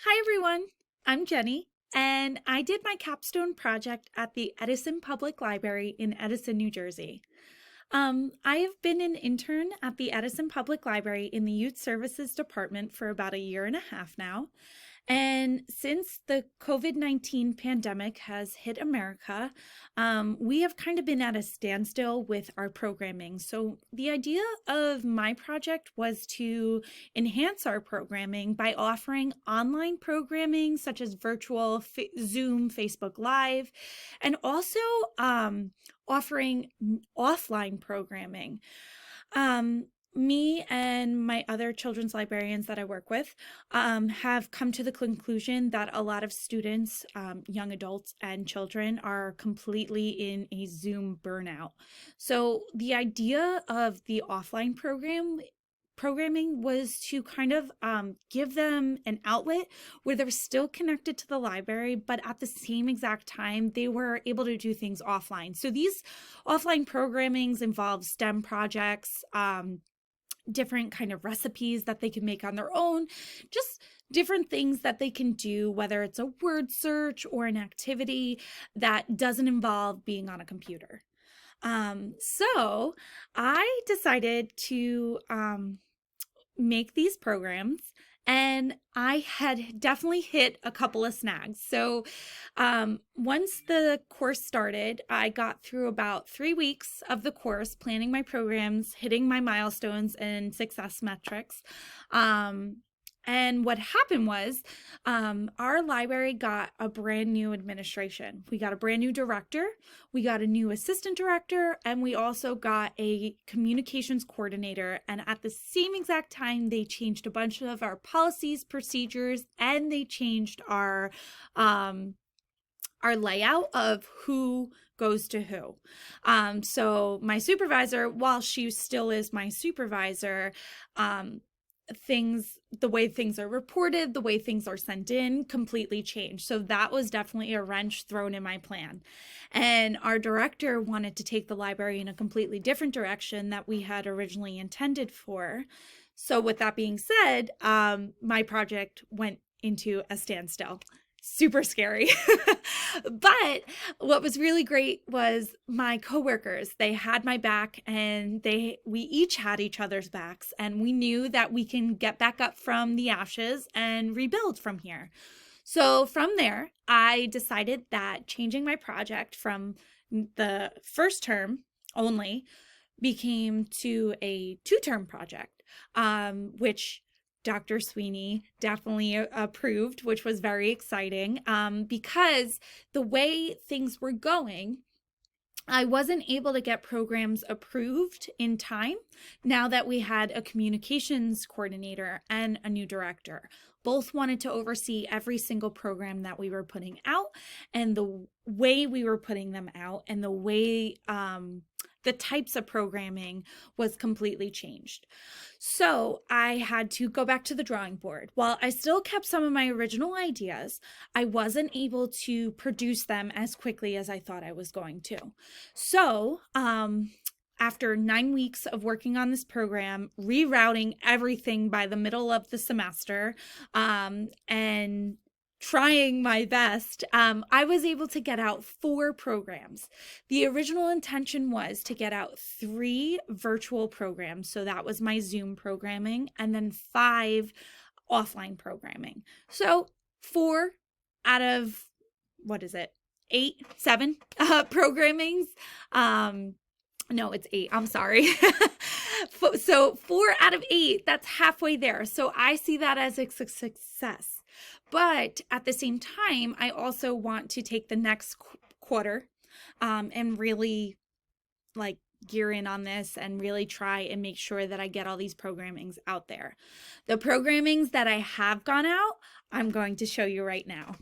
Hi everyone, I'm Jenny, and I did my capstone project at the Edison Public Library in Edison, New Jersey. I have been an intern at the Edison Public Library in the Youth Services Department for about a year and a half now. And since the COVID-19 pandemic has hit America, we have kind of been at a standstill with our programming. So, the idea of my project was to enhance our programming by offering online programming such as virtual Zoom, Facebook Live, and also offering offline programming. Me and my other children's librarians that I work with have come to the conclusion that a lot of students, young adults, and children are completely in a Zoom burnout. So the idea of the offline programming was to kind of give them an outlet where they're still connected to the library, but at the same exact time, they were able to do things offline. So these offline programmings involve STEM projects, different kind of recipes that they can make on their own, just different things that they can do, whether it's a word search or an activity that doesn't involve being on a computer. So I decided to make these programs, and I had definitely hit a couple of snags. So once the course started, I got through about 3 weeks of the course, planning my programs, hitting my milestones and success metrics. Um, and what happened was our library got a brand new administration. We got a brand new director, we got a new assistant director, and we also got a communications coordinator. And at the same exact time, they changed a bunch of our policies, procedures, and they changed our layout of who goes to who. So my supervisor, while she still is my supervisor, the way things are reported, the way things are sent in completely changed. So that was definitely a wrench thrown in my plan. And our director wanted to take the library in a completely different direction that we had originally intended for. So with that being said, my project went into a standstill. Super scary. But what was really great was my coworkers. They had my back, and we each had each other's backs, and we knew that we can get back up from the ashes and rebuild from here. So from there, I decided that changing my project from the first term only became to a two-term project, which Dr. Sweeney definitely approved, which was very exciting, because the way things were going, I wasn't able to get programs approved in time now that we had a communications coordinator and a new director. Both wanted to oversee every single program that we were putting out, and the way we were putting them out, and the way the types of programming was completely changed. So I had to go back to the drawing board. While I still kept some of my original ideas, I wasn't able to produce them as quickly as I thought I was going to. So, after 9 weeks of working on this program, rerouting everything by the middle of the semester, and trying my best, I was able to get out 4 programs. The original intention was to get out 3 virtual programs. So that was my Zoom programming, and then 5 offline programming. So 4 out of, what is it? 8, 7 programmings. No, it's 8. I'm sorry. So 4 out of 8, that's halfway there. So I see that as a success. But at the same time, I also want to take the next quarter and really like gear in on this and really try and make sure that I get all these programmings out there. The programmings that I have gone out, I'm going to show you right now.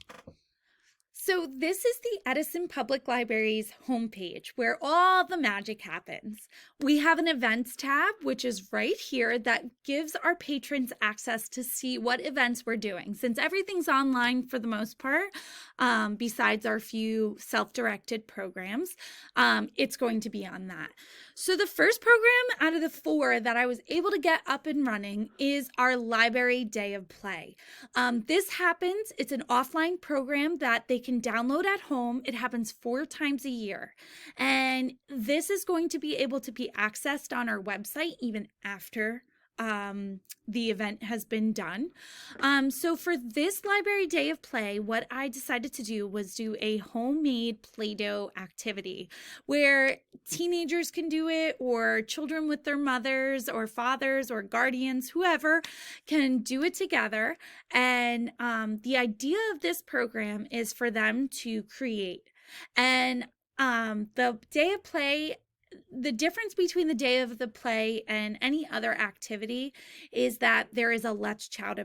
So, this is the Edison Public Library's homepage where all the magic happens. We have an events tab, which is right here, that gives our patrons access to see what events we're doing. Since everything's online for the most part, besides our few self directed programs, it's going to be on that. So, the first program out of the 4 that I was able to get up and running is our Library Day of Play. This happens, it's an offline program that they can download at home. It happens 4 times a year. And this is going to be able to be accessed on our website even after the event has been done. So for this Library Day of Play, what I decided to do was do a homemade Play-Doh activity where teenagers can do it, or children with their mothers or fathers or guardians, whoever can do it together. And the idea of this program is for them to create. And the Day of Play, the difference between the day of the play and any other activity is that there is a let's chat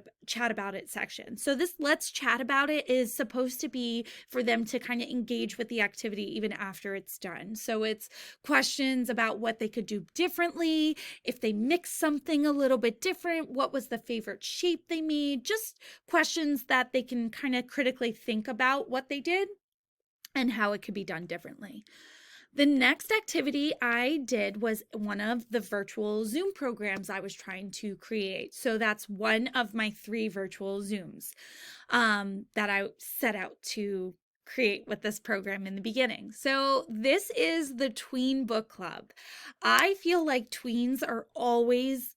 about it section. So this let's chat about it is supposed to be for them to kind of engage with the activity even after it's done. So it's questions about what they could do differently, if they mix something a little bit different, what was the favorite shape they made, just questions that they can kind of critically think about what they did and how it could be done differently. The next activity I did was one of the virtual Zoom programs I was trying to create. So that's one of my 3 virtual Zooms that I set out to create with this program in the beginning. So this is the Tween Book Club. I feel like tweens are always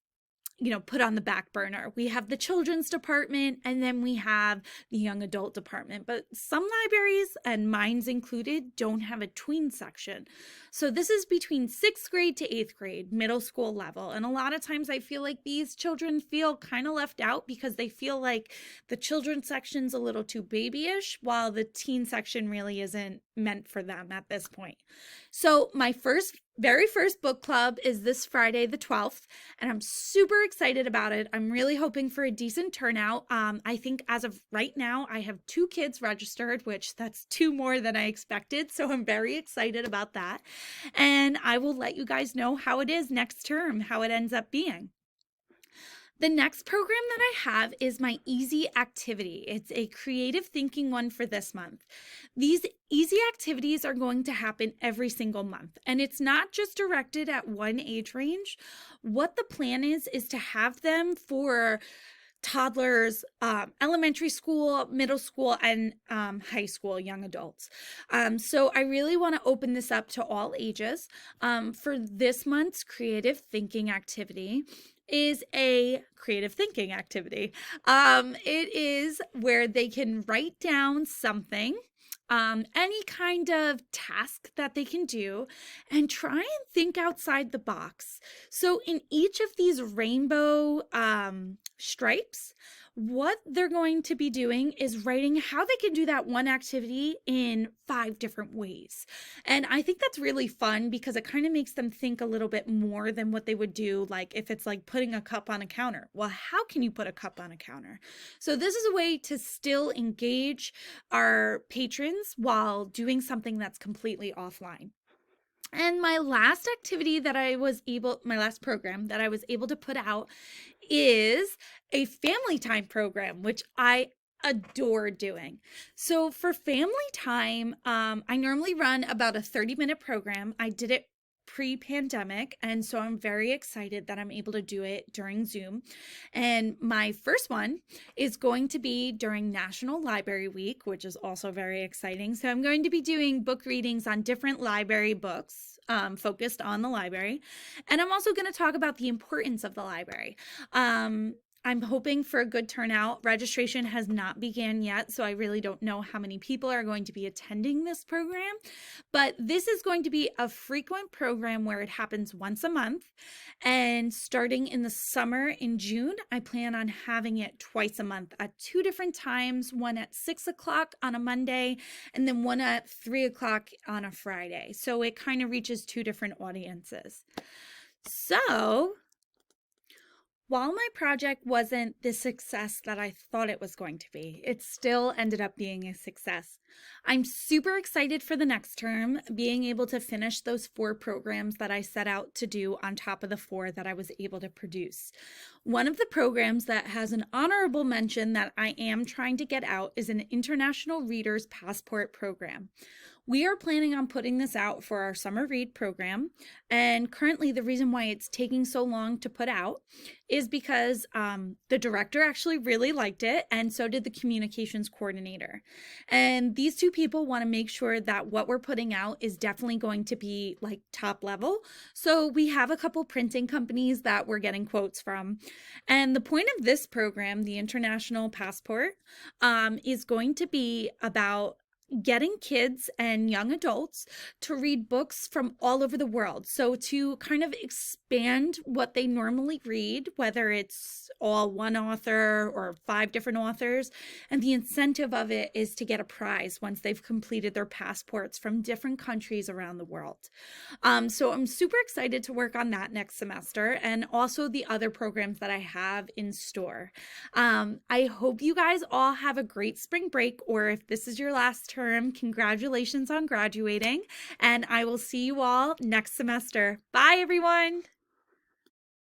put on the back burner. We have the children's department, and then we have the young adult department, but some libraries, and mine's included, don't have a tween section. So this is between 6th grade to 8th grade, middle school level. And a lot of times I feel like these children feel kind of left out because they feel like the children's section's a little too babyish, while the teen section really isn't meant for them at this point. So my very first book club is this Friday, the 12th, and I'm super excited about it. I'm really hoping for a decent turnout. I think as of right now, I have 2 kids registered, which that's 2 more than I expected. So I'm very excited about that. And I will let you guys know how it is next term, how it ends up being. The next program that I have is my Easy Activity. It's a creative thinking one for this month. These easy activities are going to happen every single month, and it's not just directed at one age range. What the plan is to have them for toddlers, elementary school, middle school, and high school, young adults. So I really want to open this up to all ages. For this month's creative thinking activity is a creative thinking activity. It is where they can write down something, any kind of task that they can do, and try and think outside the box. So in each of these rainbow stripes, what they're going to be doing is writing how they can do that one activity in 5 different ways. And I think that's really fun because it kind of makes them think a little bit more than what they would do, like if it's like putting a cup on a counter. Well, how can you put a cup on a counter? So this is a way to still engage our patrons while doing something that's completely offline. And my last program that I was able to put out is a family time program, which I adore doing. So for family time, I normally run about a 30-minute program. I did it pre-pandemic, and so I'm very excited that I'm able to do it during Zoom. And my first one is going to be during National Library Week, which is also very exciting. So I'm going to be doing book readings on different library books, focused on the library. And I'm also going to talk about the importance of the library. I'm hoping for a good turnout. Registration has not begun yet, so I really don't know how many people are going to be attending this program. But this is going to be a frequent program where it happens once a month. And starting in the summer in June, I plan on having it twice a month at 2 different times, one at 6 o'clock on a Monday, and then one at 3 o'clock on a Friday. So it kind of reaches 2 different audiences. So While my project wasn't the success that I thought it was going to be, it still ended up being a success. I'm super excited for the next term, being able to finish those 4 programs that I set out to do on top of the 4 that I was able to produce. One of the programs that has an honorable mention that I am trying to get out is an International Reader's Passport program. We are planning on putting this out for our summer read program. And currently, the reason why it's taking so long to put out is because the director actually really liked it, and so did the communications coordinator. And these 2 people want to make sure that what we're putting out is definitely going to be like top level. So we have a couple printing companies that we're getting quotes from. And the point of this program, the International Passport, is going to be about getting kids and young adults to read books from all over the world. So to kind of expand what they normally read, whether it's all one author or 5 different authors. And the incentive of it is to get a prize once they've completed their passports from different countries around the world. So I'm super excited to work on that next semester, and also the other programs that I have in store. I hope you guys all have a great spring break, or if this is your last term, congratulations on graduating, and I will see you all next semester. Bye, everyone.